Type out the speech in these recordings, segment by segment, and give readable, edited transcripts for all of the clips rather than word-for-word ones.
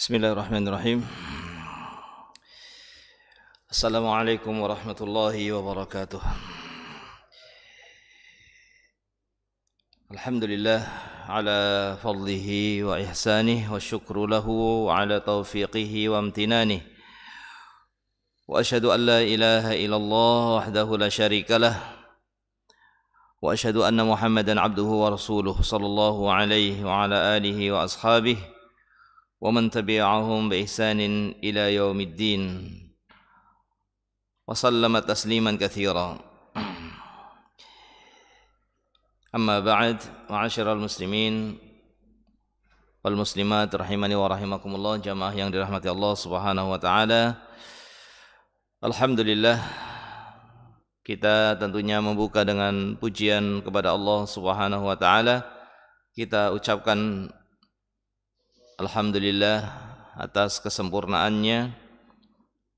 Bismillahirrahmanirrahim. Assalamualaikum warahmatullahi wabarakatuh. Alhamdulillah ala fadlihi wa ihsanih wa syukru lahu ala taufiqihi wa amtinanihi. Wa ashhadu an la ilaha illallah wahdahu la syarika lah. Wa ashhadu anna Muhammadan abduhu wa rasuluh sallallahu alaihi wa ala alihi wa ashabihi wa man tabi'ahum bi ihsanin ila yaumiddin wa sallama tasliman katsira. Amma ba'd, ma'asyiral muslimin wal muslimat rahimani wa rahimakumullah, jamaah yang dirahmati Allah Subhanahu wa taala. Alhamdulillah, kita tentunya membuka dengan pujian kepada Allah Subhanahu wa taala. Kita ucapkan alhamdulillah atas kesempurnaannya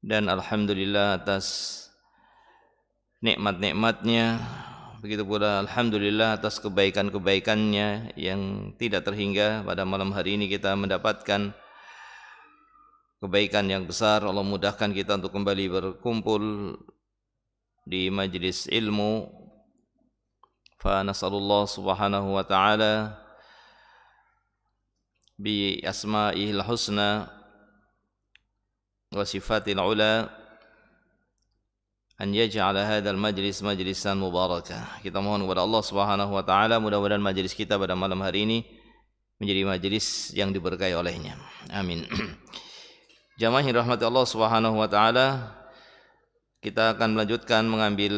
dan alhamdulillah atas nikmat-nikmatnya. Begitu pula alhamdulillah atas kebaikan-kebaikannya yang tidak terhingga. Pada malam hari ini kita mendapatkan kebaikan yang besar. Allah mudahkan kita untuk kembali berkumpul di majlis ilmu. Fa nasallallahu subhanahu wa ta'ala bi asma'ihil husna wa sifatil ula an yaj'ala hadzal majlis majlisan mubarakah. Kita mohon kepada Allah Subhanahu wa taala, mudah-mudahan majlis kita pada malam hari ini menjadi majlis yang diberkahi olehnya. Amin. Jamaah yang dirahmati Allah Subhanahu wa taala, kita akan melanjutkan mengambil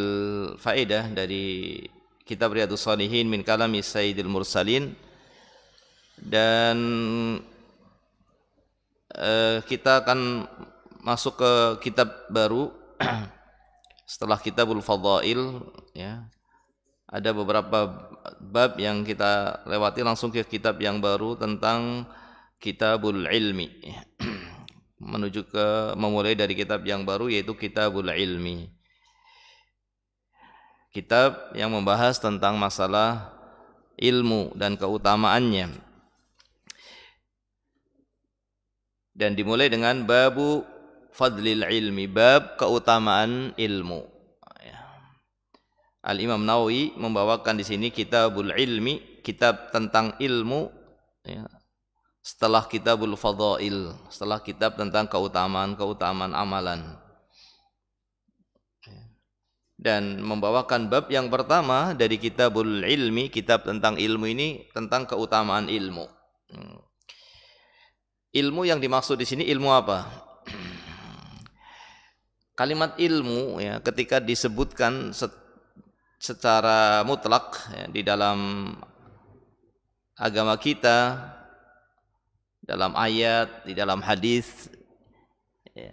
faedah dari kitab Riyadhus Shalihin min kalami Sayyidil Mursalin. Dan kita akan masuk ke kitab baru setelah Kitabul Fadhail, ya. Ada beberapa bab yang kita lewati, langsung ke kitab yang baru tentang Kitabul Ilmi. Menuju ke memulai dari kitab yang baru, yaitu Kitabul Ilmi. Kitab yang membahas tentang masalah ilmu dan keutamaannya. Dan dimulai dengan babu fadlil ilmi, bab keutamaan ilmu. Al-Imam Nawawi membawakan di sini Kitabul Ilmi, kitab tentang ilmu, ya, setelah Kitabul Fadhail, setelah kitab tentang keutamaan amalan. Dan membawakan bab yang pertama dari Kitabul Ilmi, kitab tentang ilmu ini, tentang keutamaan ilmu. Ilmu yang dimaksud di sini ilmu apa? Kalimat ilmu, ya, ketika disebutkan secara mutlak, ya, di dalam agama kita, dalam ayat, di dalam hadis, ya,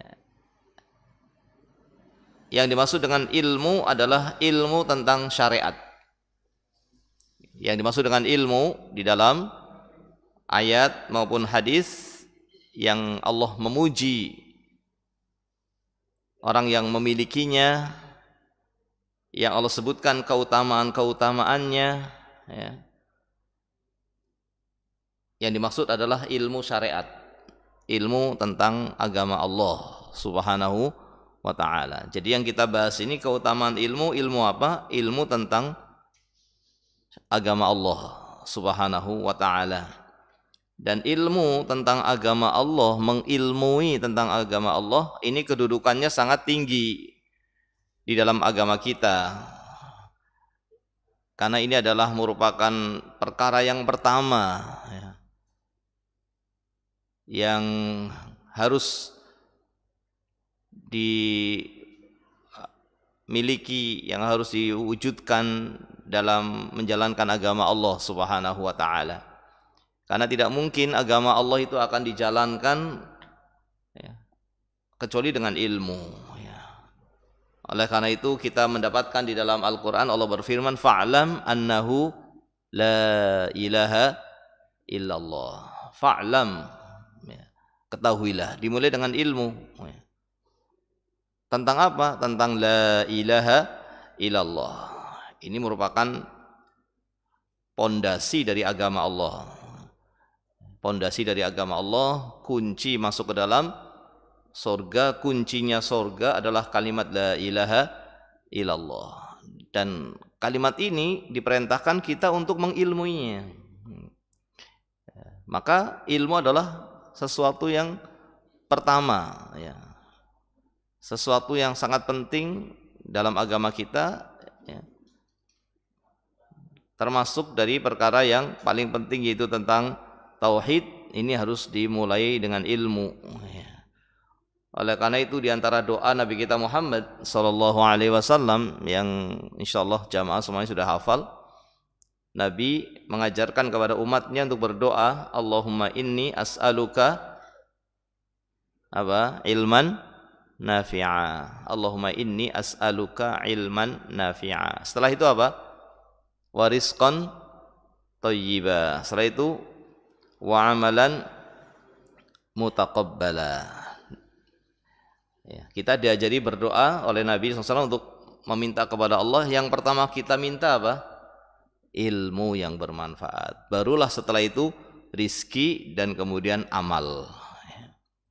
yang dimaksud dengan ilmu adalah ilmu tentang syariat. Yang dimaksud dengan ilmu di dalam ayat maupun hadis yang Allah memuji orang yang memilikinya, yang Allah sebutkan keutamaan-keutamaannya, ya. Yang dimaksud adalah ilmu syariat, ilmu tentang agama Allah Subhanahu wa ta'ala. Jadi yang kita bahas ini keutamaan ilmu apa? Ilmu tentang agama Allah Subhanahu wa ta'ala. Dan ilmu tentang agama Allah, mengilmui tentang agama Allah, ini kedudukannya sangat tinggi di dalam agama kita. Karena ini adalah merupakan perkara yang pertama, ya, yang harus dimiliki, yang harus diwujudkan dalam menjalankan agama Allah Subhanahu wa ta'ala. Karena tidak mungkin agama Allah itu akan dijalankan, ya, kecuali dengan ilmu, ya. Oleh karena itu kita mendapatkan di dalam Al-Quran Allah berfirman, fa'lam annahu la ilaha illallah. Fa'lam, ya, ketahuilah, dimulai dengan ilmu, ya. Tentang apa? Tentang la ilaha illallah. Ini merupakan pondasi dari agama Allah. Pondasi dari agama Allah, kunci masuk ke dalam surga, kuncinya surga adalah kalimat la ilaha illallah. Dan kalimat ini diperintahkan kita untuk mengilmuinya. Maka ilmu adalah sesuatu yang pertama, ya. Sesuatu yang sangat penting dalam agama kita, ya. Termasuk dari perkara yang paling penting yaitu tentang tauhid. Ini harus dimulai dengan ilmu, ya. Oleh karena itu di antara doa Nabi kita Muhammad sallallahu alaihi wasallam yang insyaallah jamaah semuanya sudah hafal, Nabi mengajarkan kepada umatnya untuk berdoa, Allahumma inni as'aluka ilman nafi'a. Allahumma inni as'aluka ilman nafi'a. Setelah itu apa? Wa rizqan thayyiba. Setelah itu wa amalan mutaqabbala. Ya, kita diajari berdoa oleh Nabi SAW untuk meminta kepada Allah. Yang pertama kita minta apa? Ilmu yang bermanfaat. Barulah setelah itu rizki dan kemudian amal.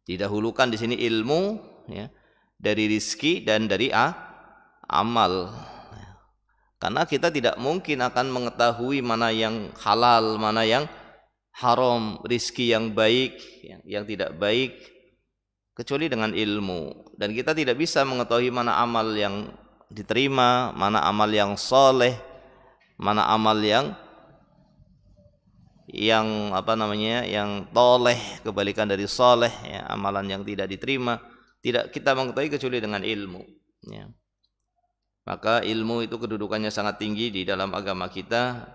Didahulukan di sini ilmu, ya, dari rizki dan dari amal. Karena kita tidak mungkin akan mengetahui mana yang halal, mana yang haram, rizki yang baik, yang tidak baik, kecuali dengan ilmu. Dan kita tidak bisa mengetahui mana amal yang diterima, mana amal yang soleh, mana amal yang yang toleh, kebalikan dari soleh, ya, amalan yang tidak diterima, tidak kita mengetahui kecuali dengan ilmu, ya. Maka ilmu itu kedudukannya sangat tinggi di dalam agama kita.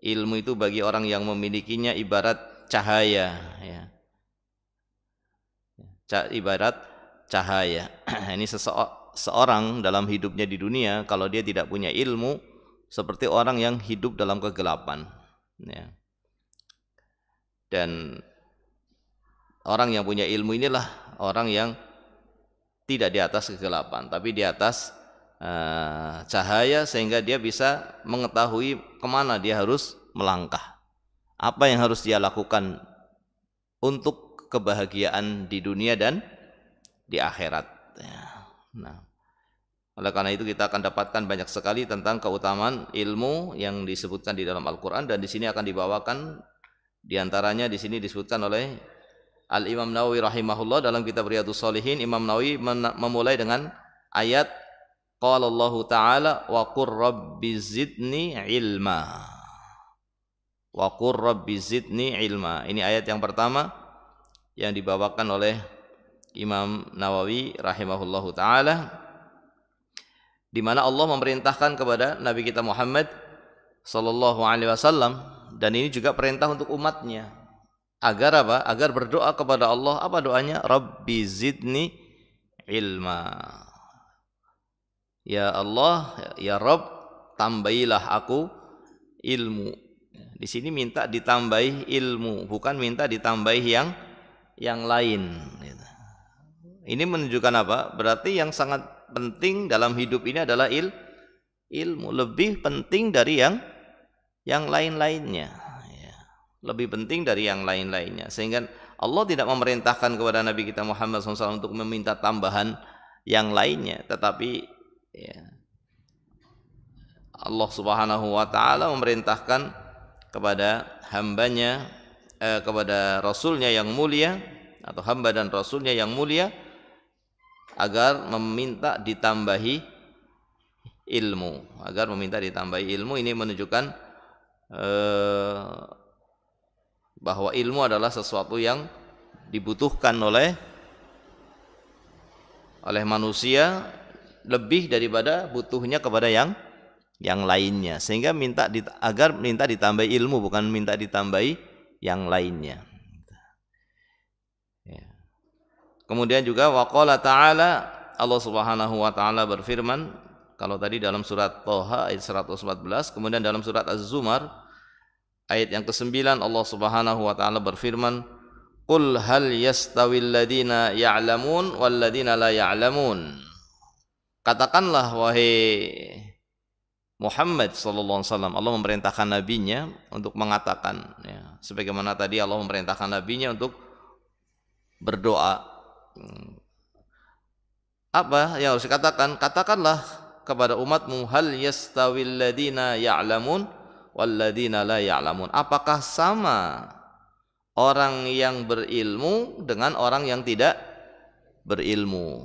Ilmu itu bagi orang yang memilikinya ibarat cahaya, ya. Ibarat cahaya. Ini seorang dalam hidupnya di dunia, kalau dia tidak punya ilmu, seperti orang yang hidup dalam kegelapan, ya. Dan orang yang punya ilmu inilah orang yang tidak di atas kegelapan, tapi di atas cahaya, sehingga dia bisa mengetahui kemana dia harus melangkah, apa yang harus dia lakukan untuk kebahagiaan di dunia dan di akhirat, ya. Nah, oleh karena itu kita akan dapatkan banyak sekali tentang keutamaan ilmu yang disebutkan di dalam Al-Quran, dan di sini akan dibawakan di antaranya. Di sini disebutkan oleh Al-Imam Nawawi rahimahullah dalam kitab Riyadhus Shalihin. Imam Nawawi memulai dengan ayat qala Allah Ta'ala wa qur rabbi zidni ilma. Wa qur rabbi zidni ilma. Ini ayat yang pertama yang dibawakan oleh Imam Nawawi rahimahullahu ta'ala, di mana Allah memerintahkan kepada Nabi kita Muhammad sallallahu alaihi wasallam, dan ini juga perintah untuk umatnya, agar apa? Agar berdoa kepada Allah. Apa doanya? Rabbi zidni ilma. Ya Allah, ya Rabb, tambahilah aku ilmu. Di sini minta ditambahi ilmu, bukan minta ditambahi yang lain. Ini menunjukkan apa? Berarti yang sangat penting dalam hidup ini adalah ilmu, lebih penting dari yang lain-lainnya, ya. Lebih penting dari yang lain-lainnya, sehingga Allah tidak memerintahkan kepada Nabi kita Muhammad SAW untuk meminta tambahan yang lainnya, tetapi, ya, Allah Subhanahu wa Ta'ala memerintahkan kepada hambanya, kepada Rasulnya yang mulia, atau hamba dan Rasulnya yang mulia, agar meminta ditambahi ilmu, agar meminta ditambahi ilmu. Ini menunjukkan bahwa ilmu adalah sesuatu yang dibutuhkan oleh manusia lebih daripada butuhnya kepada yang lainnya, sehingga agar minta ditambahi ilmu, bukan minta ditambahi yang lainnya. Kemudian juga waqala ta'ala, Allah Subhanahu wa Ta'ala berfirman, kalau tadi dalam surat Thaha ayat 114, kemudian dalam surat Az-Zumar ayat yang ke-9 Allah Subhanahu wa Ta'ala berfirman, qul hal yastawil ladina ya'lamun wal ladina la ya'lamun. Katakanlah wahai Muhammad sallallahu alaihi wasallam, Allah memerintahkan nabinya untuk mengatakan, ya, sebagaimana tadi Allah memerintahkan nabinya untuk berdoa. Apa yang harus dikatakan? Katakanlah kepada umatmu, hal yastawil ladina ya'lamun wal ladina la ya'lamun. Apakah sama orang yang berilmu dengan orang yang tidak berilmu?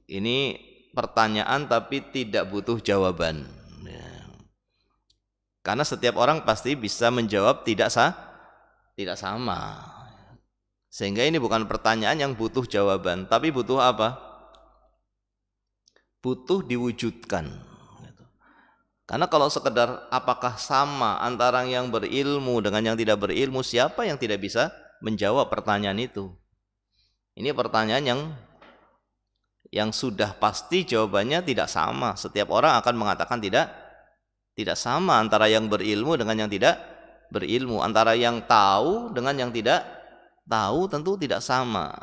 Ini pertanyaan tapi tidak butuh jawaban. Karena setiap orang pasti bisa menjawab tidak sama. Sehingga ini bukan pertanyaan yang butuh jawaban, tapi butuh apa? Butuh diwujudkan. Karena kalau sekedar apakah sama antara yang berilmu dengan yang tidak berilmu, siapa yang tidak bisa menjawab pertanyaan itu? Ini pertanyaan yang sudah pasti jawabannya tidak sama. Setiap orang akan mengatakan tidak sama antara yang berilmu dengan yang tidak berilmu, antara yang tahu dengan yang tidak tahu tentu tidak sama.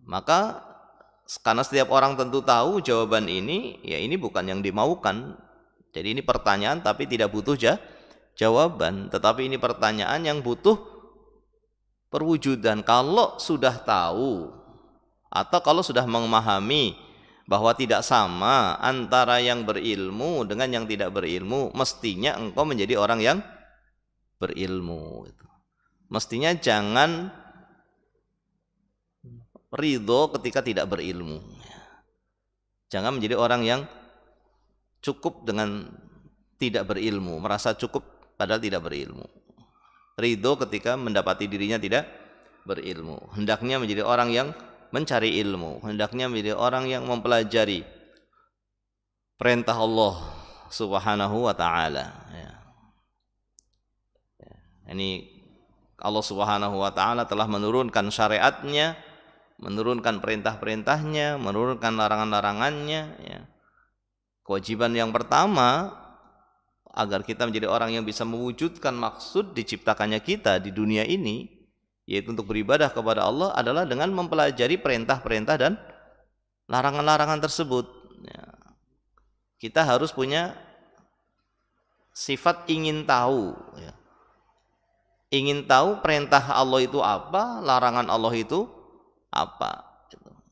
Maka karena setiap orang tentu tahu jawaban ini, ya ini bukan yang dimaukan. Jadi ini pertanyaan tapi tidak butuh jawaban, tetapi ini pertanyaan yang butuh perwujudan. Kalau sudah tahu atau kalau sudah memahami bahwa tidak sama antara yang berilmu dengan yang tidak berilmu, mestinya engkau menjadi orang yang berilmu. Mestinya jangan ridho ketika tidak berilmu. Jangan menjadi orang yang cukup dengan tidak berilmu, merasa cukup padahal tidak berilmu. Ridho ketika mendapati dirinya tidak berilmu. Hendaknya menjadi orang yang mencari ilmu, hendaknya menjadi orang yang mempelajari perintah Allah Subhanahu wa ta'ala. Ini Allah Subhanahu wa ta'ala telah menurunkan syariatnya, menurunkan perintah-perintahnya, menurunkan larangan-larangannya. Kewajiban yang pertama agar kita menjadi orang yang bisa mewujudkan maksud diciptakannya kita di dunia ini, yaitu untuk beribadah kepada Allah, adalah dengan mempelajari perintah-perintah dan larangan-larangan tersebut. Kita harus punya sifat ingin tahu. Ingin tahu perintah Allah itu apa, larangan Allah itu apa.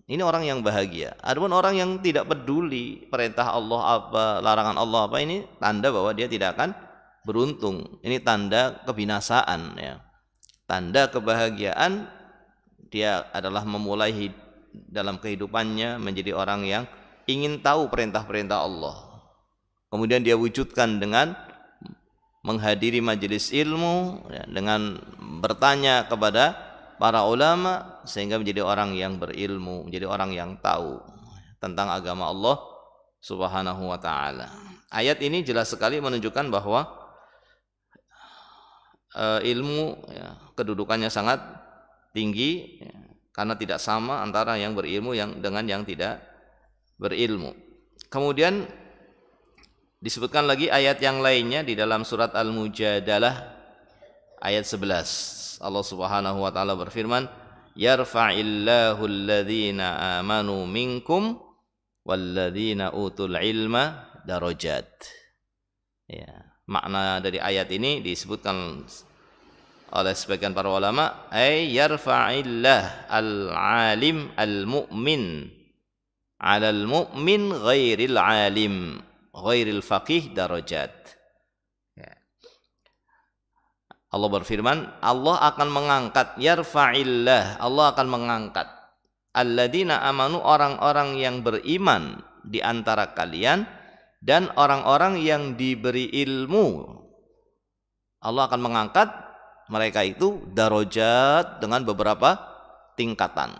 Ini orang yang bahagia. Adapun orang yang tidak peduli perintah Allah apa, larangan Allah apa, ini tanda bahwa dia tidak akan beruntung. Ini tanda kebinasaan, ya. Tanda kebahagiaan dia adalah memulai dalam kehidupannya menjadi orang yang ingin tahu perintah-perintah Allah. Kemudian dia wujudkan dengan menghadiri majelis ilmu, dengan bertanya kepada para ulama, sehingga menjadi orang yang berilmu, menjadi orang yang tahu tentang agama Allah Subhanahu wa ta'ala. Ayat ini jelas sekali menunjukkan bahwa ilmu, kedudukannya sangat tinggi, karena tidak sama antara yang berilmu dengan yang tidak berilmu. Kemudian disebutkan lagi ayat yang lainnya di dalam surat Al-Mujadalah ayat 11. Allah Subhanahu wa ta'ala berfirman, yarfa'illahu alladhina amanu minkum walladhina utul ilma darajat. Makna dari ayat ini disebutkan oleh sebagian para ulama, ay yarfa'illah al-alim al-mu'min 'alal mu'min ghairil alim ghairil faqih darajat. Allah berfirman, Allah akan mengangkat, yarfa'illah, Allah akan mengangkat alladzina amanu, orang-orang yang beriman di antara kalian dan orang-orang yang diberi ilmu. Allah akan mengangkat mereka itu darajat dengan beberapa tingkatan.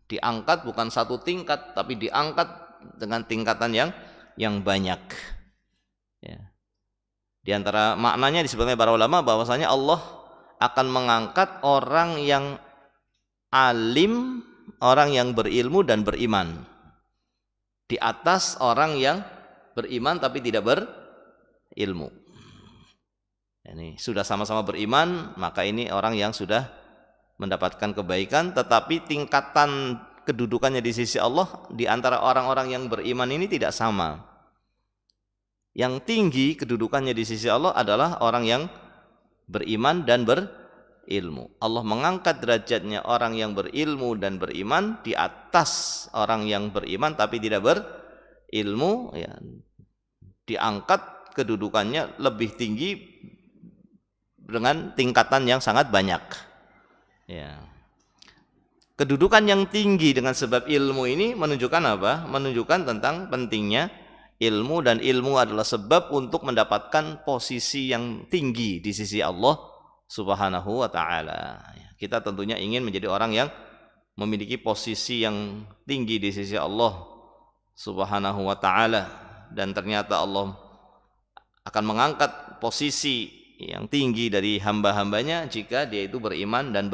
Diangkat bukan satu tingkat, tapi diangkat dengan tingkatan yang banyak. Di antara maknanya disebutkan para ulama bahwasanya Allah akan mengangkat orang yang alim, orang yang berilmu dan beriman, di atas orang yang beriman tapi tidak berilmu. Ini sudah sama-sama beriman, maka ini orang yang sudah mendapatkan kebaikan, tetapi tingkatan kedudukannya di sisi Allah di antara orang-orang yang beriman ini tidak sama. yang tinggi kedudukannya di sisi Allah adalah orang yang beriman dan berilmu. Allah mengangkat derajatnya orang yang berilmu dan beriman di atas orang yang beriman tapi tidak berilmu, ya. Diangkat kedudukannya lebih tinggi dengan tingkatan yang sangat banyak. Ya. Kedudukan yang tinggi dengan sebab ilmu ini menunjukkan apa? Menunjukkan tentang pentingnya ilmu, dan ilmu adalah sebab untuk mendapatkan posisi yang tinggi di sisi Allah Subhanahu wa taala. Kita tentunya ingin menjadi orang yang memiliki posisi yang tinggi di sisi Allah Subhanahu wa taala, dan ternyata Allah akan mengangkat posisi yang tinggi dari hamba-hambanya jika dia itu beriman dan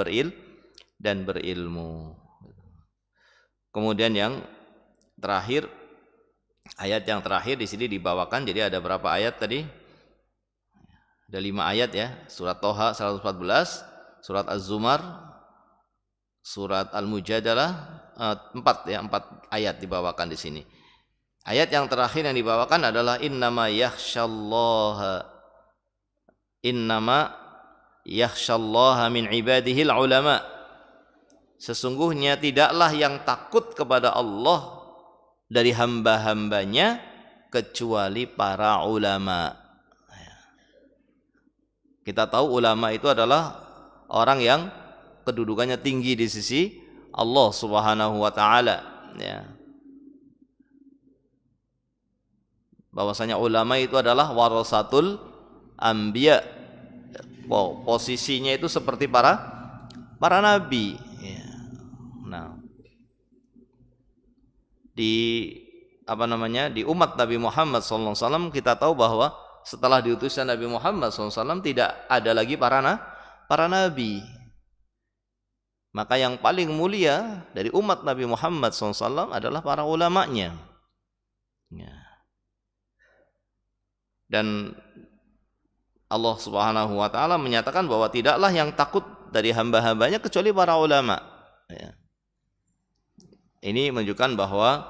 berilmu. Kemudian yang terakhir, ayat yang terakhir di sini dibawakan. Jadi ada berapa ayat tadi? Ada 5 ayat ya. Surat Toha 114, surat Az-Zumar, surat Al-Mujadalah 4 ayat dibawakan di sini. Ayat yang terakhir yang dibawakan adalah innama yakhshallaha min ibadihil ulama. Sesungguhnya tidaklah yang takut kepada Allah dari hamba-hambanya kecuali para ulama. Kita tahu ulama itu adalah orang yang kedudukannya tinggi di sisi Allah Subhanahu wa taala, ya. Bahwasanya ulama itu adalah warasatul anbiya. Posisinya itu seperti para nabi. Nah, di umat Nabi Muhammad SAW kita tahu bahwa setelah diutusnya Nabi Muhammad SAW tidak ada lagi para nabi. Maka yang paling mulia dari umat Nabi Muhammad SAW adalah para ulamanya. Ya. Dan Allah Subhanahu wa taala menyatakan bahwa tidaklah yang takut dari hamba-hambanya kecuali para ulama. Ya. Ini menunjukkan bahwa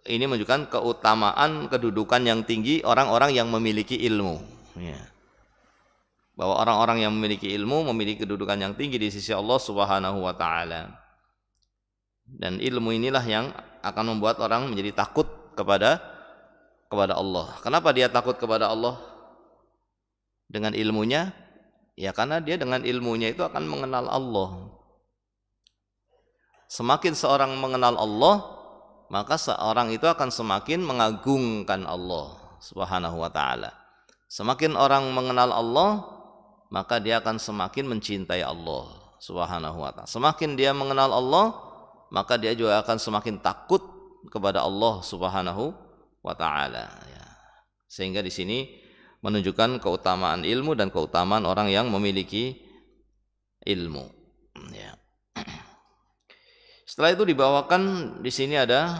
ini menunjukkan keutamaan kedudukan yang tinggi orang-orang yang memiliki ilmu. Ya. Bahwa orang-orang yang memiliki ilmu memiliki kedudukan yang tinggi di sisi Allah Subhanahu wa taala. Dan ilmu inilah yang akan membuat orang menjadi takut kepada Allah. Kenapa dia takut kepada Allah dengan ilmunya? Ya karena dia dengan ilmunya itu akan mengenal Allah. Semakin seorang mengenal Allah, maka seorang itu akan semakin mengagungkan Allah Subhanahu wa taala. Semakin orang mengenal Allah, maka dia akan semakin mencintai Allah Subhanahu wa taala. Semakin dia mengenal Allah, maka dia juga akan semakin takut kepada Allah Subhanahu wa taala, ya. Sehingga di sini menunjukkan keutamaan ilmu dan keutamaan orang yang memiliki ilmu, ya. Setelah itu dibawakan di sini ada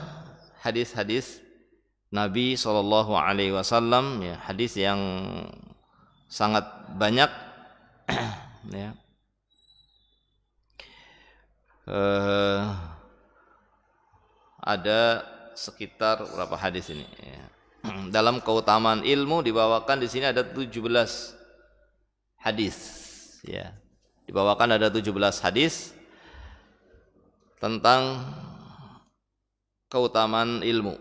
hadis-hadis Nabi SAW, ya, hadis yang sangat banyak, ya. Ada sekitar berapa hadis ini? Ya. Dalam keutamaan ilmu dibawakan di sini ada 17 hadis, ya. Dibawakan ada 17 hadis tentang keutamaan ilmu.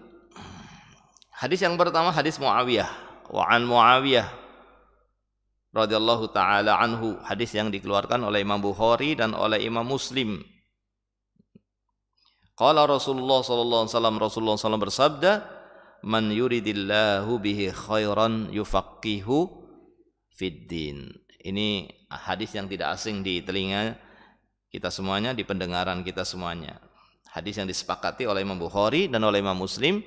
Hadis yang pertama hadis Muawiyah, wa an Muawiyah radhiyallahu taala anhu, hadis yang dikeluarkan oleh Imam Bukhari dan oleh Imam Muslim. Qala Rasulullah sallallahu alaihi wasallam, Rasulullah SAW bersabda, man yuridillahu bihi khairan yufaqihu fid din. Ini hadis yang tidak asing di telinga kita semuanya, di pendengaran kita semuanya. Hadis yang disepakati oleh Imam Bukhari dan oleh Imam Muslim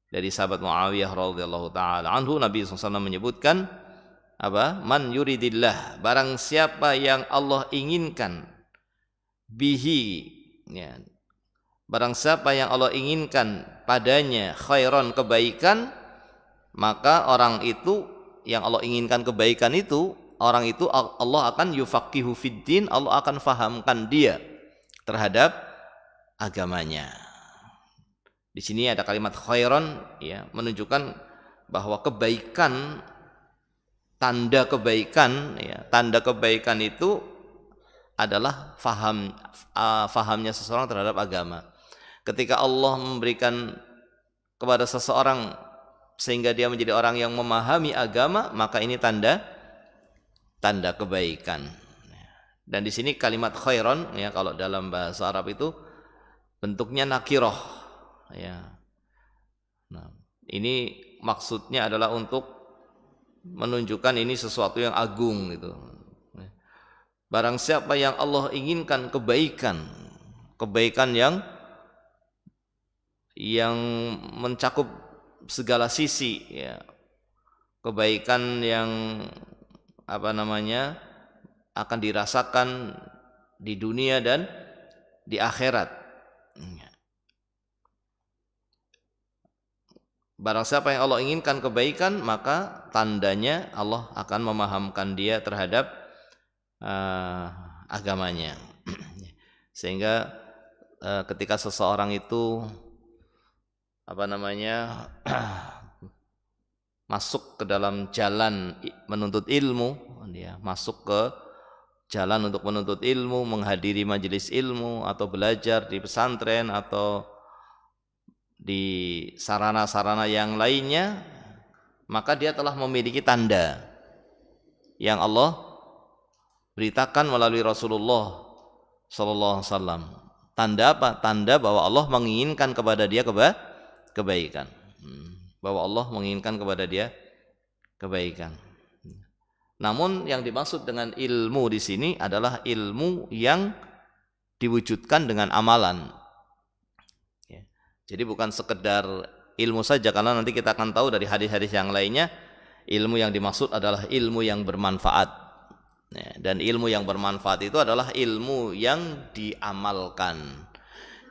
dari sahabat Muawiyah radhiyallahu taala anhu. Nabi SAW menyebutkan apa? Man yuridillah, barang siapa yang Allah inginkan, bihi, ya. Barang siapa yang Allah inginkan padanya khairan, kebaikan, maka orang itu yang Allah inginkan kebaikan itu, orang itu Allah akan yufaqihu fiddin, Allah akan fahamkan dia terhadap agamanya. Di sini ada kalimat khairan, ya, menunjukkan bahwa kebaikan, tanda kebaikan, ya, tanda kebaikan itu adalah fahamnya seseorang terhadap agama. Ketika Allah memberikan kepada seseorang sehingga dia menjadi orang yang memahami agama, maka ini tanda kebaikan. Dan di sini kalimat khairan, ya, kalau dalam bahasa Arab itu bentuknya nakirah, ya. Nah, ini maksudnya adalah untuk menunjukkan ini sesuatu yang agung gitu. Barang siapa yang Allah inginkan kebaikan yang mencakup segala sisi, ya, kebaikan yang akan dirasakan di dunia dan di akhirat. Barang siapa yang Allah inginkan kebaikan, maka tandanya Allah akan memahamkan dia terhadap agamanya. Sehingga ketika seseorang itu masuk ke dalam jalan menuntut ilmu, dia masuk ke jalan untuk menuntut ilmu, menghadiri majelis ilmu atau belajar di pesantren atau di sarana-sarana yang lainnya, maka dia telah memiliki tanda yang Allah beritakan melalui Rasulullah sallallahu alaihi wasallam. Tanda apa? Tanda bahwa Allah menginginkan kepada dia kebaikan. Bahwa Allah menginginkan kepada dia kebaikan. Namun yang dimaksud dengan ilmu di sini adalah ilmu yang diwujudkan dengan amalan. Jadi bukan sekedar ilmu saja, karena nanti kita akan tahu dari hadis-hadis yang lainnya, ilmu yang dimaksud adalah ilmu yang bermanfaat. Dan ilmu yang bermanfaat itu adalah ilmu yang diamalkan.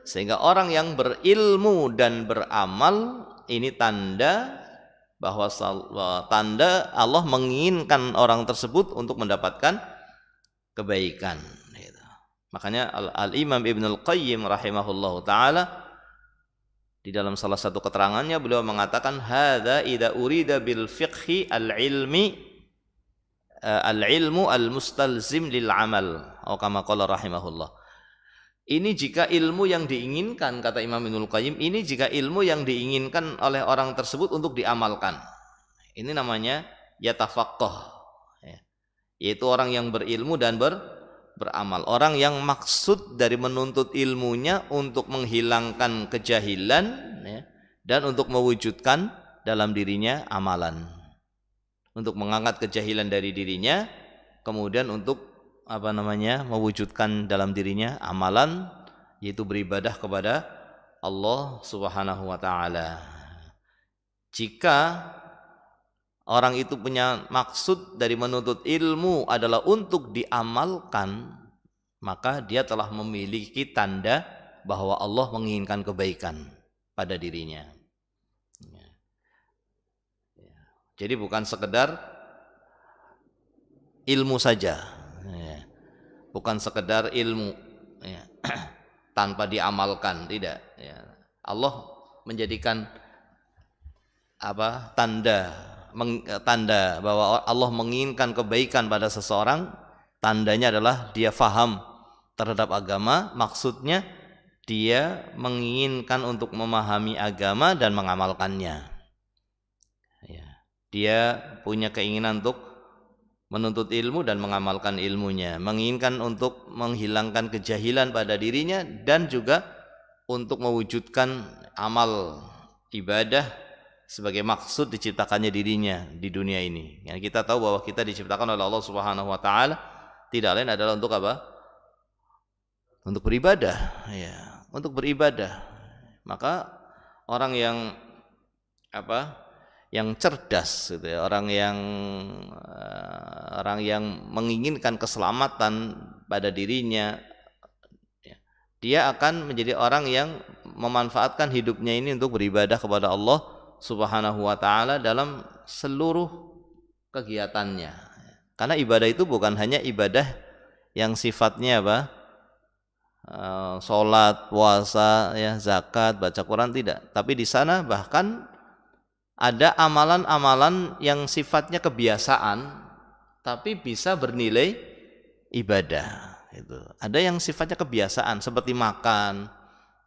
Sehingga orang yang berilmu dan beramal, ini tanda bahwa tanda Allah menginginkan orang tersebut untuk mendapatkan kebaikan. Makanya Al-Imam Ibnul Qayyim rahimahullahu ta'ala, di dalam salah satu keterangannya beliau mengatakan, hadza idza urida bil fiqhi al-ilmu al-mustalzim lil amal, atau kama qala rahimahullah. Ini jika ilmu yang diinginkan, kata Imam Ibnul Qayyim, ini jika ilmu yang diinginkan oleh orang tersebut untuk diamalkan. Ini namanya yatafaqqah, yaitu orang yang berilmu dan beramal. Orang yang maksud dari menuntut ilmunya untuk menghilangkan kejahilan, ya, dan untuk mewujudkan dalam dirinya amalan, untuk mengangkat kejahilan dari dirinya, kemudian untuk mewujudkan dalam dirinya amalan, yaitu beribadah kepada Allah Subhanahu wa ta'ala. Jika orang itu punya maksud dari menuntut ilmu adalah untuk diamalkan, maka dia telah memiliki tanda bahwa Allah menginginkan kebaikan pada dirinya. Jadi bukan sekedar ilmu saja, bukan sekedar ilmu tanpa diamalkan, tidak. Allah menjadikan tanda bahwa Allah menginginkan kebaikan pada seseorang. Tandanya adalah dia faham terhadap agama, maksudnya dia menginginkan untuk memahami agama dan mengamalkannya. Dia punya keinginan untuk menuntut ilmu dan mengamalkan ilmunya, menginginkan untuk menghilangkan kejahilan pada dirinya, dan juga untuk mewujudkan amal ibadah sebagai maksud diciptakannya dirinya di dunia ini. Yang kita tahu bahwa kita diciptakan oleh Allah Subhanahu wa ta'ala tidak lain adalah untuk apa? Untuk beribadah, ya, untuk beribadah. Maka orang yang yang cerdas gitu ya, orang yang menginginkan keselamatan pada dirinya, ya, dia akan menjadi orang yang memanfaatkan hidupnya ini untuk beribadah kepada Allah Subhanahu wa ta'ala dalam seluruh kegiatannya. Karena ibadah itu bukan hanya ibadah yang sifatnya sholat, puasa, ya, zakat, baca Quran, tidak. Tapi di sana bahkan ada amalan-amalan yang sifatnya kebiasaan, tapi bisa bernilai ibadah. Itu. Ada yang sifatnya kebiasaan, seperti makan,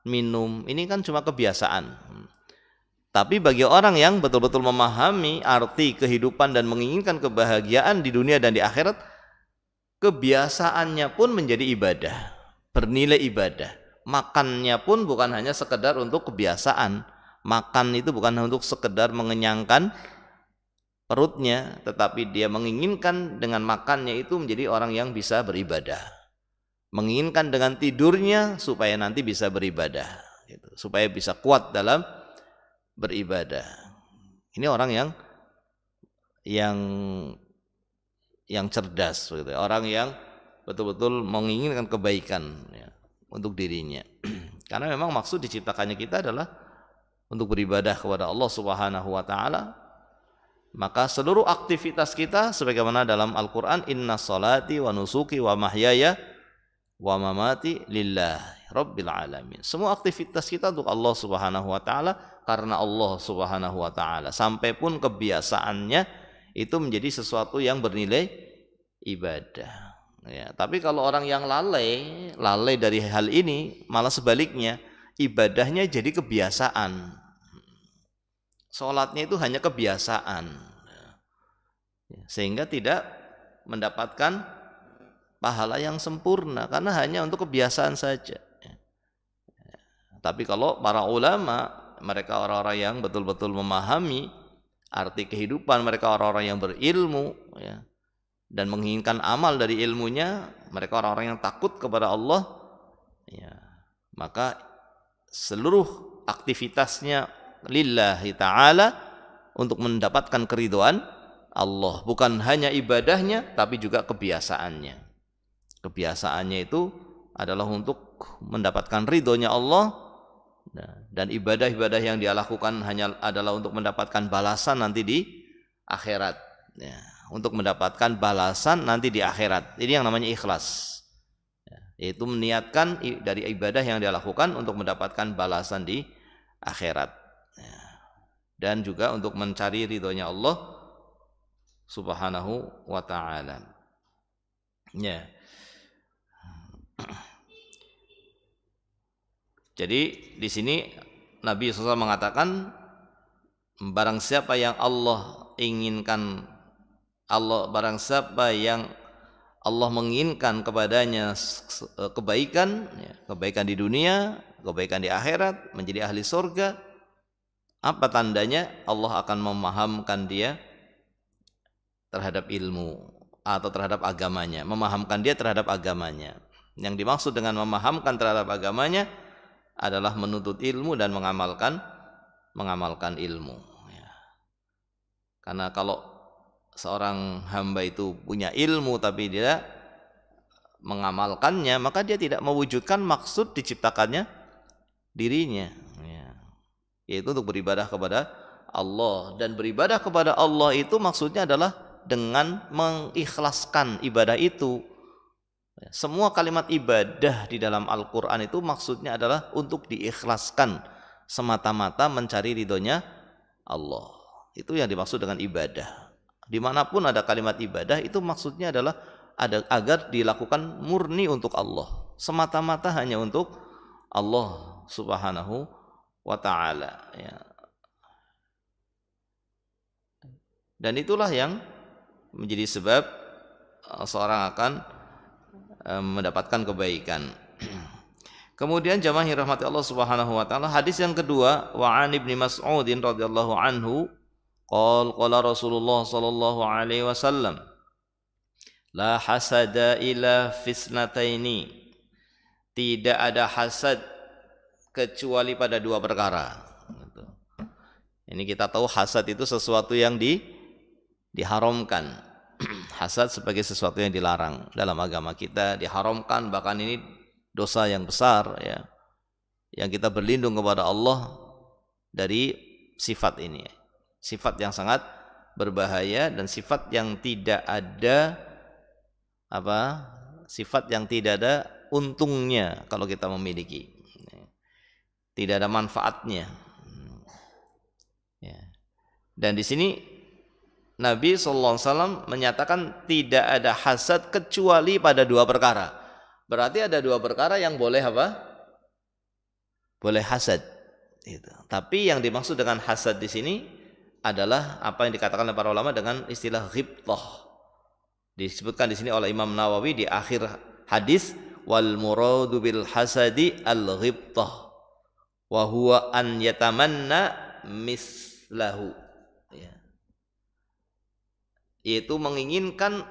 minum. Ini kan cuma kebiasaan. Tapi bagi orang yang betul-betul memahami arti kehidupan dan menginginkan kebahagiaan di dunia dan di akhirat, kebiasaannya pun menjadi ibadah, bernilai ibadah. Makannya pun bukan hanya sekedar untuk kebiasaan. Makan itu bukan untuk sekedar mengenyangkan perutnya, tetapi dia menginginkan dengan makannya itu menjadi orang yang bisa beribadah. Menginginkan dengan tidurnya supaya nanti bisa beribadah, gitu. Supaya bisa kuat dalam beribadah. Ini orang yang cerdas, gitu. Orang yang betul-betul menginginkan kebaikan, ya, untuk dirinya. Karena memang maksud diciptakannya kita adalah untuk beribadah kepada Allah Subhanahu wa taala. Maka seluruh aktivitas kita sebagaimana dalam Al-Qur'an, inna salati wa nusuki wa mahyaya wa mamati lillahi rabbil alamin. Semua aktivitas kita untuk Allah Subhanahu wa taala, karena Allah Subhanahu wa taala. Sampai pun kebiasaannya itu menjadi sesuatu yang bernilai ibadah. Ya, tapi kalau orang yang lalai dari hal ini, malah sebaliknya, ibadahnya jadi kebiasaan. Sholatnya itu hanya kebiasaan, sehingga tidak mendapatkan pahala yang sempurna karena hanya untuk kebiasaan saja. Tapi kalau para ulama, mereka orang-orang yang betul-betul memahami arti kehidupan, mereka orang-orang yang berilmu, ya, dan menginginkan amal dari ilmunya, mereka orang-orang yang takut kepada Allah, ya, maka seluruh aktivitasnya lillahi ta'ala untuk mendapatkan keridhaan Allah. Bukan hanya ibadahnya, tapi juga kebiasaannya. Kebiasaannya itu adalah untuk mendapatkan ridhonya Allah, dan ibadah-ibadah yang dia lakukan hanya adalah untuk mendapatkan balasan nanti di akhirat, ya, untuk mendapatkan balasan nanti di akhirat. Ini yang namanya ikhlas, ya, yaitu meniatkan dari ibadah yang dia lakukan untuk mendapatkan balasan di akhirat, ya, dan juga untuk mencari ridhonya Allah Subhanahu wa ta'ala, ya. Jadi di sini Nabi SAW mengatakan, barang siapa yang Allah inginkan, barang siapa yang Allah menginginkan kepadanya kebaikan, ya, kebaikan di dunia, kebaikan di akhirat, menjadi ahli surga, apa tandanya? Allah akan memahamkan dia terhadap ilmu atau terhadap agamanya, memahamkan dia terhadap agamanya. Yang dimaksud dengan memahamkan terhadap agamanya adalah menuntut ilmu dan mengamalkan ilmu, ya. Karena kalau seorang hamba itu punya ilmu tapi dia mengamalkannya, maka dia tidak mewujudkan maksud diciptakannya dirinya, ya, yaitu untuk beribadah kepada Allah. Dan beribadah kepada Allah itu maksudnya adalah dengan mengikhlaskan ibadah itu. Semua kalimat ibadah di dalam Al-Quran itu maksudnya adalah untuk diikhlaskan semata-mata mencari ridhonya Allah. Itu yang dimaksud dengan ibadah. Dimanapun ada kalimat ibadah itu maksudnya adalah agar dilakukan murni untuk Allah, semata-mata hanya untuk Allah Subhanahu wa ta'ala, ya. Dan itulah yang menjadi sebab seorang akan mendapatkan kebaikan. Kemudian jamaah yang dirahmati Allah Subhanahu wa taala, hadis yang kedua, wa an Ibnu Mas'ud radhiyallahu anhu qala Rasulullah sallallahu alaihi wasallam, la hasada ila fisnataini, tidak ada hasad kecuali pada dua perkara. Ini kita tahu hasad itu sesuatu yang diharamkan. Hasad sebagai sesuatu yang dilarang dalam agama kita, diharamkan, bahkan ini dosa yang besar, ya, yang kita berlindung kepada Allah dari sifat ini, sifat yang sangat berbahaya dan sifat yang tidak ada sifat yang tidak ada untungnya kalau kita memiliki. Tidak ada manfaatnya. Ya. Dan di sini Nabi SAW menyatakan tidak ada hasad kecuali pada dua perkara. Berarti ada dua perkara yang boleh apa? Boleh hasad. Gitu. Tapi yang dimaksud dengan hasad di sini adalah apa yang dikatakan oleh para ulama dengan istilah ghibthah. Disebutkan di sini oleh Imam Nawawi di akhir hadis, wal muradu bil hasadi al ghibthah wa huwa an yatamanna mislahu, ya. Yaitu menginginkan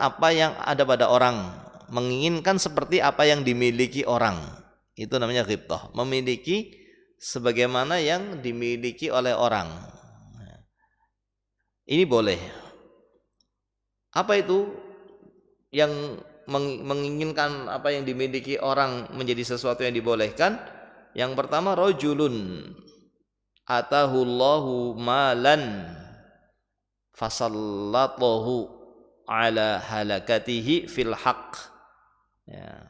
apa yang ada pada orang, menginginkan seperti apa yang dimiliki orang. Itu namanya ghibthah, memiliki sebagaimana yang dimiliki oleh orang. Ini boleh. Apa itu yang menginginkan apa yang dimiliki orang menjadi sesuatu yang dibolehkan? Yang pertama, rajulun atahullahu malan fasallatahu ala halakatihi fil haqq, ya.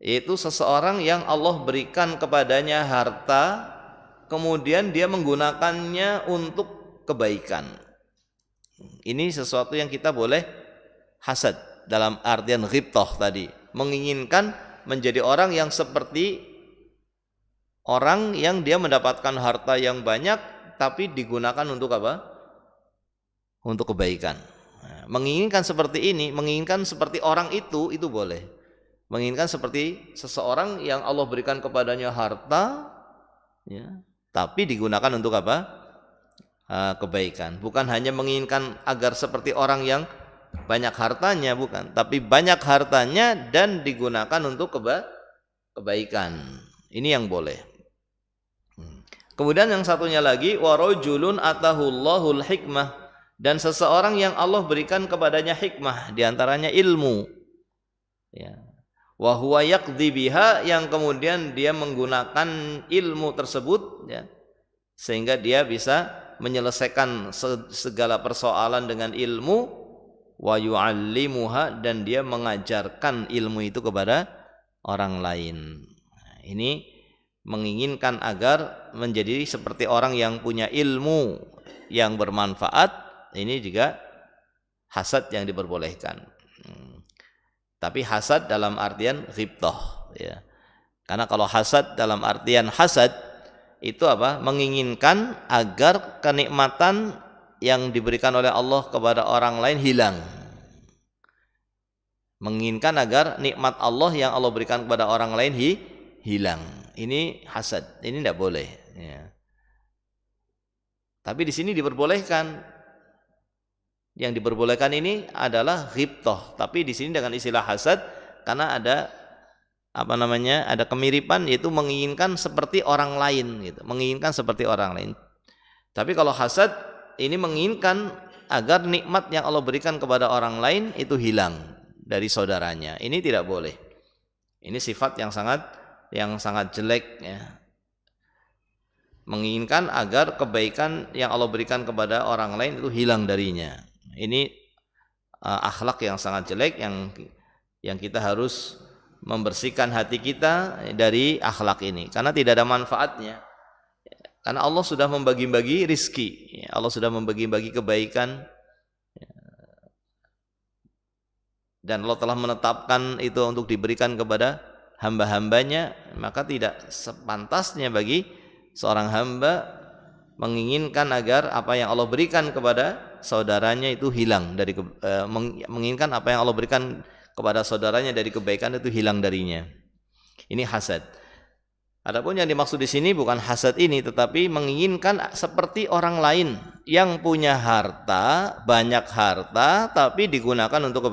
Itu seseorang yang Allah berikan kepadanya harta, kemudian dia menggunakannya untuk kebaikan. Ini sesuatu yang kita boleh hasad dalam artian ghibthah tadi, menginginkan menjadi orang yang seperti orang yang dia mendapatkan harta yang banyak tapi digunakan untuk apa? Untuk kebaikan. Nah, menginginkan seperti ini, menginginkan seperti orang itu boleh. Menginginkan seperti seseorang yang Allah berikan kepadanya harta, ya, tapi digunakan untuk apa? Kebaikan. Bukan hanya menginginkan agar seperti orang yang banyak hartanya, bukan, tapi banyak hartanya dan digunakan untuk kebaikan. Ini yang boleh. Kemudian yang satunya lagi, wa rajulun atahullahul hikmah, dan seseorang yang Allah berikan kepadanya hikmah, diantaranya ilmu, ya. Wa huwa yaqdi biha, yang kemudian dia menggunakan ilmu tersebut, ya, sehingga dia bisa menyelesaikan segala persoalan dengan ilmu. Wa yu'allimuha, dan dia mengajarkan ilmu itu kepada orang lain. Ini menginginkan agar menjadi seperti orang yang punya ilmu yang bermanfaat. Ini juga hasad yang diperbolehkan. Tapi hasad dalam artian ghibthah, ya. Karena kalau hasad dalam artian hasad itu apa? Menginginkan agar kenikmatan yang diberikan oleh Allah kepada orang lain hilang. Menginginkan agar nikmat Allah yang Allah berikan kepada orang lain hilang. Ini hasad. Ini tidak boleh, ya. Tapi di sini diperbolehkan. Yang diperbolehkan ini adalah ghibthah. Tapi di sini dengan istilah hasad karena ada ada kemiripan, yaitu menginginkan seperti orang lain, gitu. Menginginkan seperti orang lain. Tapi kalau hasad ini menginginkan agar nikmat yang Allah berikan kepada orang lain itu hilang dari saudaranya. Ini tidak boleh. Ini sifat yang sangat jelek, ya. Menginginkan agar kebaikan yang Allah berikan kepada orang lain itu hilang darinya. Ini akhlak yang sangat jelek, yang kita harus membersihkan hati kita dari akhlak ini, karena tidak ada manfaatnya. Karena Allah sudah membagi-bagi rizki, Allah sudah membagi-bagi kebaikan, dan Allah telah menetapkan itu untuk diberikan kepada hamba-hambanya. Maka tidak sepantasnya bagi seorang hamba menginginkan agar apa yang Allah berikan kepada saudaranya itu hilang dari menginginkan apa yang Allah berikan kepada saudaranya dari kebaikan itu hilang darinya. Ini hasad. Adapun yang dimaksud di sini bukan hasad ini, tetapi menginginkan seperti orang lain yang punya harta, banyak harta, tapi digunakan untuk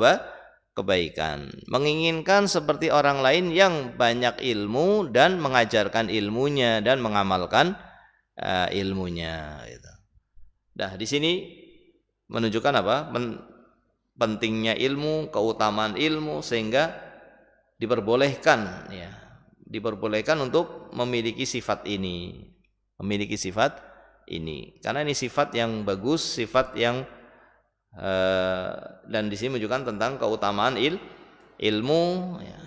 kebaikan. Menginginkan seperti orang lain yang banyak ilmu dan mengajarkan ilmunya dan mengamalkan ilmunya. Nah, di sini menunjukkan apa? Pentingnya ilmu, keutamaan ilmu, sehingga diperbolehkan, ya. Diperbolehkan untuk memiliki sifat ini, karena ini sifat yang bagus, sifat yang Dan di sini menunjukkan tentang keutamaan ilmu, ya.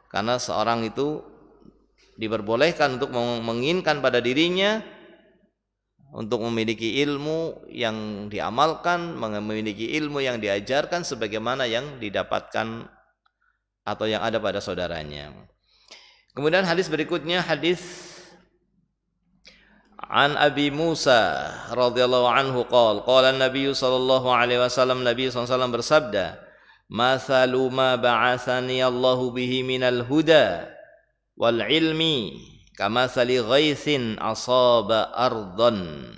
Karena seorang itu diperbolehkan untuk menginginkan pada dirinya untuk memiliki ilmu yang diamalkan, memiliki ilmu yang diajarkan sebagaimana yang didapatkan atau yang ada pada saudaranya. Kemudian hadis berikutnya, hadis an Abi Musa radhiyallahu anhu qala Nabi sallallahu alaihi wasallam, Nabi SAW bersabda, "Mathalu ma ba'atsani Allahu bihi minal huda wal ilmi kamathali ghaitsin asaba ardhan."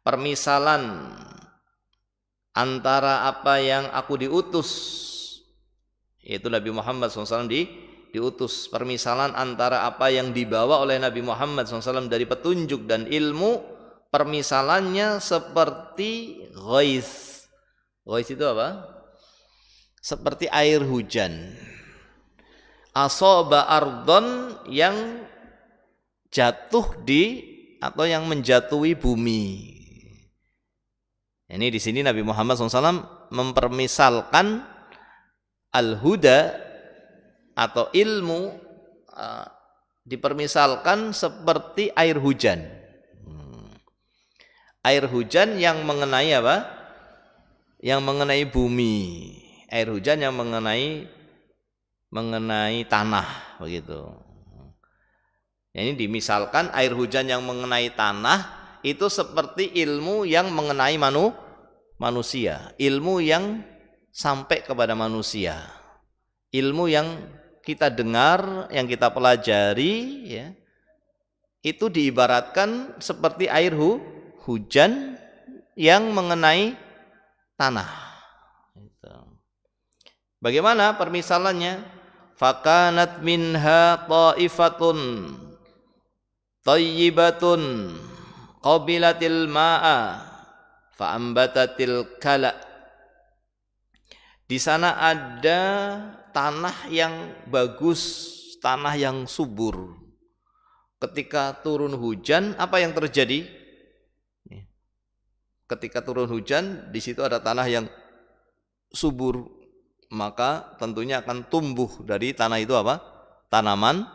Permisalan antara apa yang aku diutus, yaitu Nabi Muhammad SAW diutus, permisalan antara apa yang dibawa oleh Nabi Muhammad SAW dari petunjuk dan ilmu, permisalannya seperti ghais. Ghais itu apa? Seperti air hujan. Asaba ardon, yang jatuh di atau yang menjatuhi bumi. Ini di sini Nabi Muhammad SAW mempermisalkan al-huda atau ilmu dipermisalkan seperti air hujan. Air hujan yang mengenai apa? Yang mengenai bumi. Air hujan yang mengenai tanah, begitu. Ini dimisalkan air hujan yang mengenai tanah itu seperti ilmu yang mengenai manusia, ilmu yang sampai kepada manusia, ilmu yang kita dengar, yang kita pelajari, ya, itu diibaratkan seperti air hujan yang mengenai tanah. Bagaimana permisalannya? Fakanat minha ta'ifatun thayyibatun qabilatil ma'a fa'ambatatil kala. Di sana ada tanah yang bagus, tanah yang subur. Ketika turun hujan, apa yang terjadi? Ketika turun hujan, di situ ada tanah yang subur, maka tentunya akan tumbuh dari tanah itu apa? Tanaman,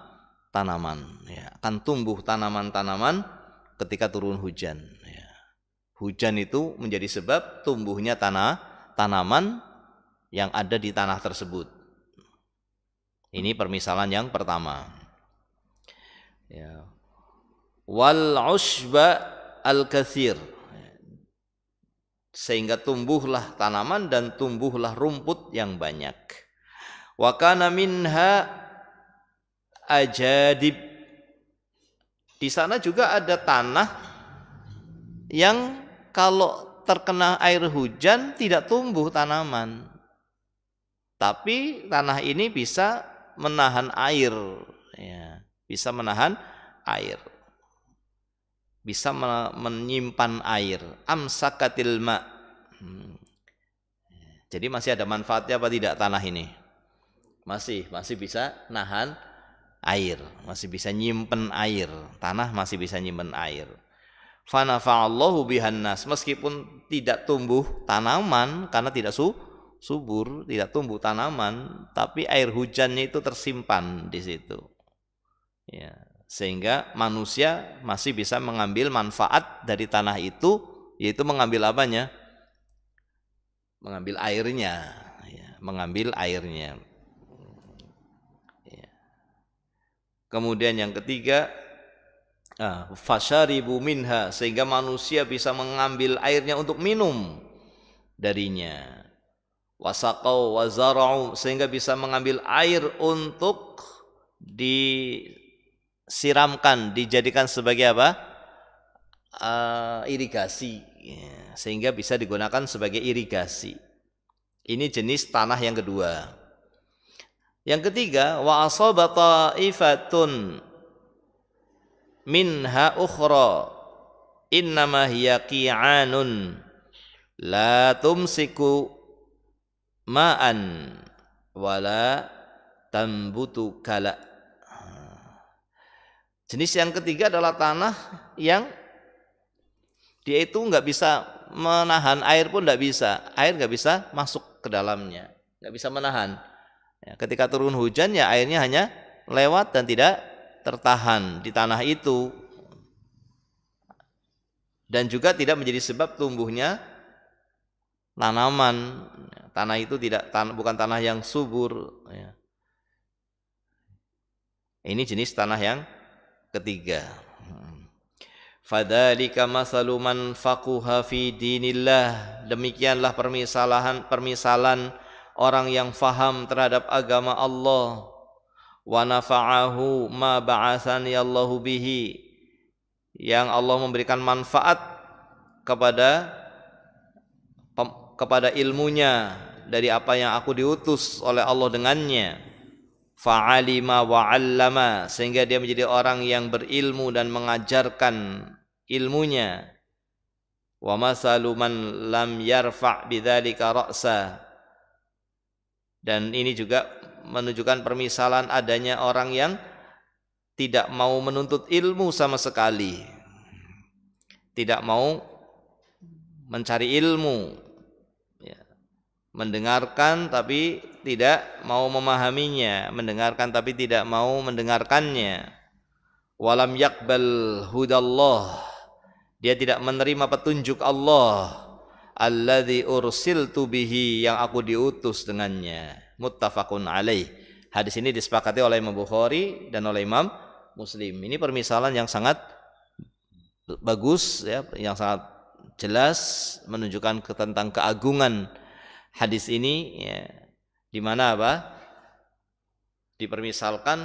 ya, akan tumbuh tanaman-tanaman ketika turun hujan. Ya. Hujan itu menjadi sebab tumbuhnya tanaman yang ada di tanah tersebut. Ini permisalan yang pertama. Ya. Wal ushba al-katsir, sehingga tumbuhlah tanaman dan tumbuhlah rumput yang banyak. Wa kana minha ajadib, di sana juga ada tanah yang kalau terkena air hujan tidak tumbuh tanaman, tapi tanah ini bisa menahan air, ya, bisa menahan air, bisa menyimpan air. Amsakatil ma. Jadi masih ada manfaatnya apa tidak tanah ini? Masih bisa nahan air, masih bisa nyimpen air. Tanah masih bisa nyimpen air. Fanafa'allahu bihannas, meskipun tidak tumbuh tanaman karena tidak subur, tidak tumbuh tanaman, tapi air hujannya itu tersimpan di situ. Ya. Sehingga manusia masih bisa mengambil manfaat dari tanah itu, yaitu mengambil apanya? Mengambil airnya, ya, mengambil airnya. Ya. Kemudian yang ketiga, fasyaribu minha, sehingga manusia bisa mengambil airnya untuk minum darinya. Wasaqau wazara'u, sehingga bisa mengambil air untuk disiramkan, dijadikan sebagai apa? Irigasi, ya, sehingga bisa digunakan sebagai irigasi. Ini jenis tanah yang kedua. Yang ketiga, wa asaba ta'ifatun minha ukhra innama hiya qi'anun la tumsiku ma'an wala tambutu kala. Jenis yang ketiga adalah tanah yang dia itu nggak bisa menahan air pun tidak bisa. Air nggak bisa masuk ke dalamnya, nggak bisa menahan. Ya, ketika turun hujan ya airnya hanya lewat dan tidak tertahan di tanah itu, dan juga tidak menjadi sebab tumbuhnya tanaman. Tanah itu bukan tanah yang subur. Ya. Ini jenis tanah yang ketiga. Fadzalika masalu man faquha fi dinillah. Demikianlah permisalan orang yang faham terhadap agama Allah. Wa nafa'ahu ma ba'atsani Allahu bihi. Yang Allah memberikan manfaat kepada ilmunya dari apa yang aku diutus oleh Allah dengannya. Fa'alima wa'allama, sehingga dia menjadi orang yang berilmu dan mengajarkan ilmunya. Wa masalu man lam yarfa' bidzalika ra'sa. Dan ini juga menunjukkan permisalan adanya orang yang tidak mau menuntut ilmu sama sekali, tidak mau mencari ilmu, ya. Mendengarkan tapi tidak mau memahaminya, mendengarkan tapi tidak mau mendengarkannya. Walam yaqbal hudallah, dia tidak menerima petunjuk Allah. Alladzi ursiltu bihi, yang aku diutus dengannya. Muttafaqun alaih. Hadis ini disepakati oleh Imam Bukhari dan oleh Imam Muslim. Ini permisalan yang sangat bagus, ya, yang sangat jelas menunjukkan tentang keagungan hadis ini, ya, di mana apa? Dipermisalkan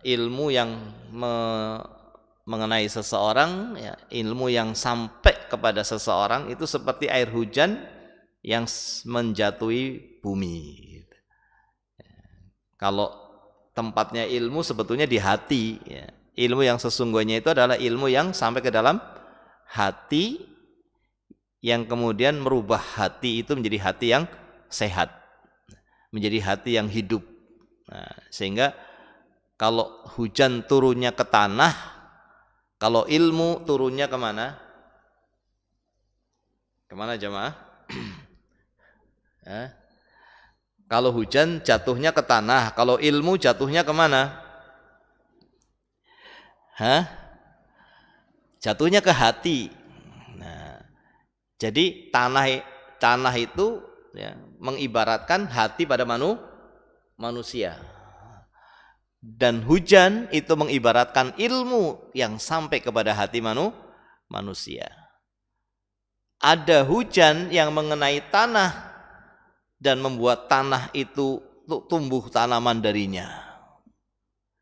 ilmu yang mengenai seseorang, ya, ilmu yang sampai kepada seseorang itu seperti air hujan yang menjatuhi bumi. Kalau tempatnya ilmu sebetulnya di hati, ya. Ilmu yang sesungguhnya itu adalah ilmu yang sampai ke dalam hati, yang kemudian merubah hati itu menjadi hati yang sehat, menjadi hati yang hidup. Nah, sehingga kalau hujan turunnya ke tanah, kalau ilmu turunnya kemana? Kemana jemaah? Kalau hujan jatuhnya ke tanah, kalau ilmu jatuhnya kemana? Jatuhnya ke hati. Nah, jadi tanah itu, ya, mengibaratkan hati pada manusia. Dan hujan itu mengibaratkan ilmu yang sampai kepada hati manusia. Ada hujan yang mengenai tanah dan membuat tanah itu tumbuh tanaman darinya.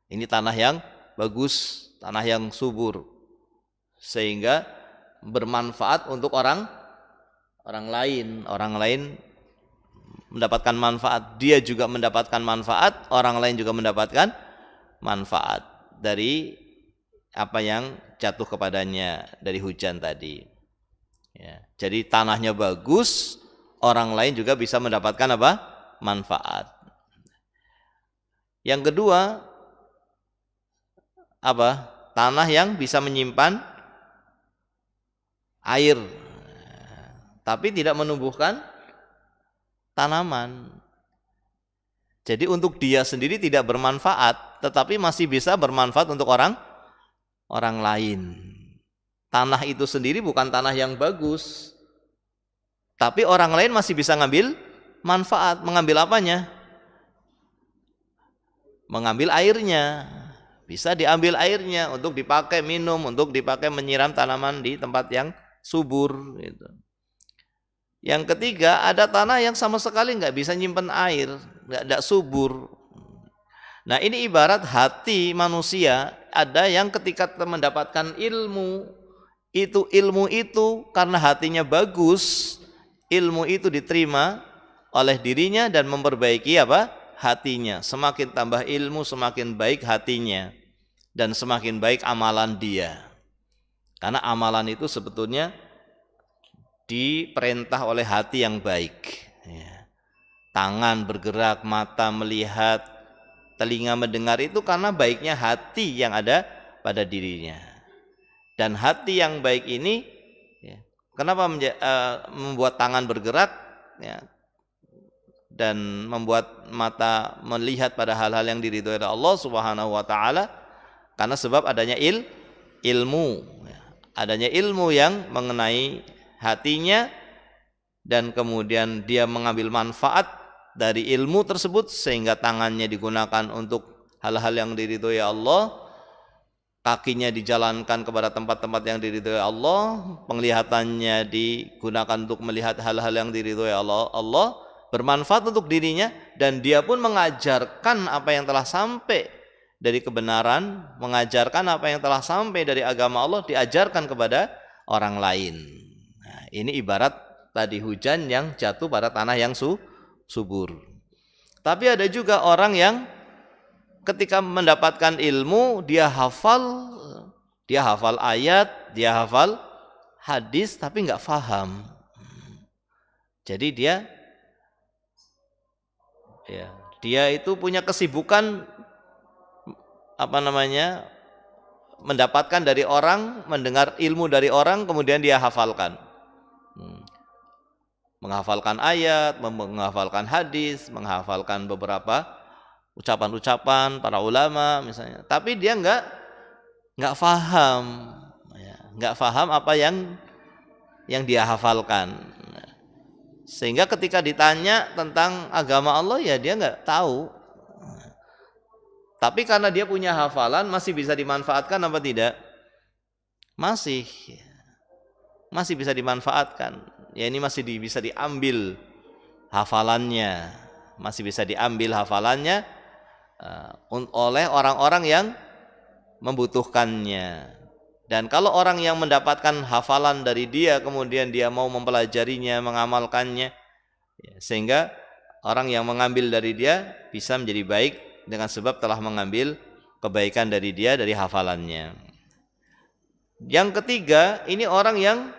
Ini tanah yang bagus, tanah yang subur, sehingga bermanfaat untuk orang lain. Orang lain mendapatkan manfaat, dia juga mendapatkan manfaat, orang lain juga mendapatkan manfaat dari apa yang jatuh kepadanya dari hujan tadi. Ya, jadi tanahnya bagus, orang lain juga bisa mendapatkan apa? Manfaat. Yang kedua, apa? Tanah yang bisa menyimpan air, tapi tidak menumbuhkan tanaman. Jadi untuk dia sendiri tidak bermanfaat, tetapi masih bisa bermanfaat untuk orang lain. Tanah itu sendiri bukan tanah yang bagus, tapi orang lain masih bisa ngambil manfaat. Mengambil apanya? Mengambil airnya. Bisa diambil airnya untuk dipakai minum, untuk dipakai menyiram tanaman di tempat yang subur, gitu. Yang ketiga, ada tanah yang sama sekali nggak bisa nyimpen air, nggak subur. Nah, ini ibarat hati manusia. Ada yang ketika mendapatkan ilmu itu karena hatinya bagus, ilmu itu diterima oleh dirinya dan memperbaiki apa? Hatinya. Semakin tambah ilmu, semakin baik hatinya dan semakin baik amalan dia. Karena amalan itu sebetulnya diperintah oleh hati yang baik, ya. Tangan bergerak, mata melihat, telinga mendengar, itu karena baiknya hati yang ada pada dirinya. Dan hati yang baik ini, ya, Kenapa membuat tangan bergerak, ya, dan membuat mata melihat pada hal-hal yang diridhoi oleh Allah Subhanahu wa taala? Karena sebab adanya ilmu, ya. Adanya ilmu yang mengenai hatinya, dan kemudian dia mengambil manfaat dari ilmu tersebut sehingga tangannya digunakan untuk hal-hal yang diridhoi Allah, kakinya dijalankan kepada tempat-tempat yang diridhoi Allah, penglihatannya digunakan untuk melihat hal-hal yang diridhoi Allah, bermanfaat untuk dirinya, dan dia pun mengajarkan apa yang telah sampai dari kebenaran, mengajarkan apa yang telah sampai dari agama Allah, diajarkan kepada orang lain. Nah, ini ibarat tadi hujan yang jatuh pada tanah yang subur. Tapi ada juga orang yang ketika mendapatkan ilmu, dia hafal ayat, dia hafal hadis, tapi nggak faham. Jadi dia itu punya kesibukan mendapatkan dari orang, mendengar ilmu dari orang, kemudian dia hafalkan. Menghafalkan ayat, menghafalkan hadis, menghafalkan beberapa ucapan-ucapan para ulama misalnya, tapi dia nggak paham, nggak paham apa yang dia hafalkan, sehingga ketika ditanya tentang agama Allah, ya dia nggak tahu. Tapi karena dia punya hafalan, masih bisa dimanfaatkan apa tidak? Masih bisa dimanfaatkan. Ya, ini masih bisa diambil hafalannya, oleh orang-orang yang membutuhkannya. Dan kalau orang yang mendapatkan hafalan dari dia, kemudian dia mau mempelajarinya, mengamalkannya, sehingga orang yang mengambil dari dia bisa menjadi baik dengan sebab telah mengambil kebaikan dari dia, dari hafalannya. Yang ketiga, ini orang yang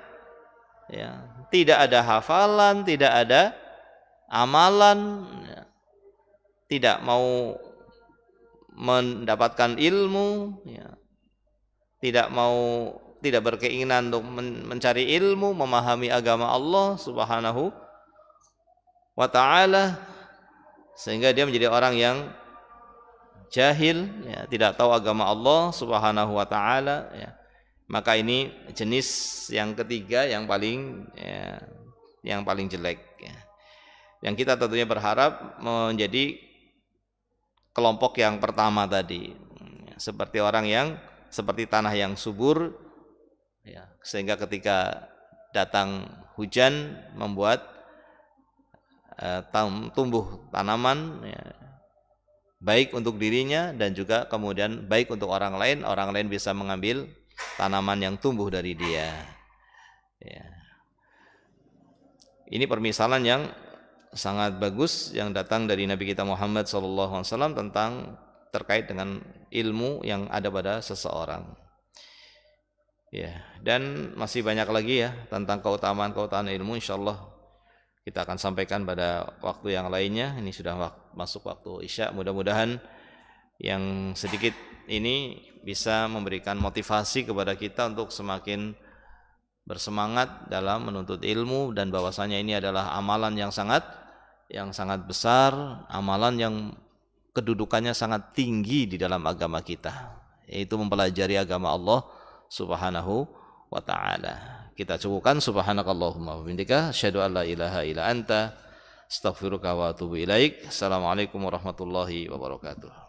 tidak ada hafalan, tidak ada amalan, tidak mau mendapatkan ilmu, tidak berkeinginan untuk mencari ilmu, memahami agama Allah Subhanahu wa taala, sehingga dia menjadi orang yang jahil, tidak tahu agama Allah Subhanahu wa taala, maka ini jenis yang ketiga yang paling jelek. Yang kita tentunya berharap menjadi kelompok yang pertama tadi, seperti orang yang seperti tanah yang subur, sehingga ketika datang hujan membuat tumbuh tanaman, baik untuk dirinya dan juga kemudian baik untuk orang lain bisa mengambil tanaman yang tumbuh dari dia. Ini permisalan yang sangat bagus yang datang dari Nabi kita Muhammad SAW tentang terkait dengan ilmu yang ada pada seseorang. Dan masih banyak lagi tentang keutamaan ilmu, insyaallah kita akan sampaikan pada waktu yang lainnya. Ini sudah masuk waktu Isya. Mudah-mudahan yang sedikit ini bisa memberikan motivasi kepada kita untuk semakin bersemangat dalam menuntut ilmu, dan bahwasanya ini adalah amalan yang sangat besar, amalan yang kedudukannya sangat tinggi di dalam agama kita, yaitu mempelajari agama Allah Subhanahu wa taala. Kita cukupkan. Subhanakallahumma wa bihamdika, asyhadu an la ilaha illa anta, astaghfiruka wa atubu ilaik. Assalamualaikum warahmatullahi wabarakatuh.